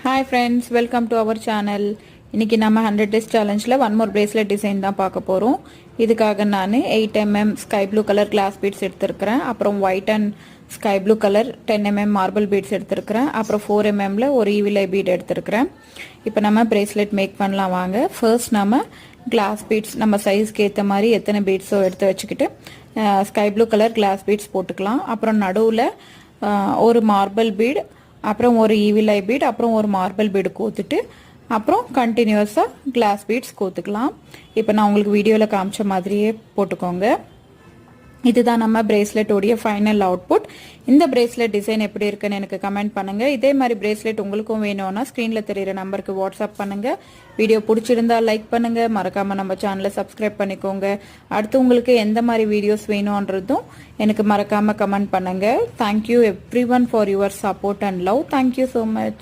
Hi friends, welcome to our channel. இன்னைக்கு நம்ம 100 days challengeல one more bracelet design தான் பார்க்க போறோம். இதுக்காக நான் 8 mm sky blue color glass beads எடுத்துக்கிறேன். அப்புறம் white and sky blue color 10 mm marble beads எடுத்துக்கிறேன். அப்புறம் 4 mm ல ஒரு evil eye bead எடுத்துக்கிறேன். இப்போ நம்ம bracelet make பண்ணலாம் வாங்க. First நம்ம glass beads நம்ம சைஸ்க்கு ஏத்த மாதிரி எத்தனை beads எடுத்து வச்சுக்கிட்டு sky blue color glass beads போட்டுக்கலாம். அப்புறம் நடுவுல ஒரு marble bead அப்புறம் ஒரு ஈவில் ஐ பீட் அப்புறம் ஒரு மார்பிள் பீட் கோத்துட்டு அப்புறம் கண்டினியூஸா கிளாஸ் பீட்ஸ் கோத்துக்கலாம். இப்போ நான் உங்களுக்கு வீடியோல காமிச்ச மாதிரியே போட்டுக்கோங்க. இதுதான் நம்ம பிரேஸ்லெட் உடைய ஃபைனல் அவுட்புட். இந்த பிரேஸ்லெட் டிசைன் எப்படி இருக்குன்னு எனக்கு கமெண்ட் பண்ணுங்க. இதே மாதிரி பிரேஸ்லெட் உங்களுக்கும் வேணும்னா ஸ்கிரீன்ல தெரியுற நம்பருக்கு வாட்ஸ்அப் பண்ணுங்க. வீடியோ பிடிச்சிருந்தா லைக் பண்ணுங்க, மறக்காம நம்ம சேனலை சப்ஸ்கிரைப் பண்ணிக்கோங்க. அடுத்து உங்களுக்கு எந்த மாதிரி வீடியோஸ் வேணும்ன்றதும் எனக்கு மறக்காம கமெண்ட் பண்ணுங்க. Thank you everyone for your support and love. Thank you so much.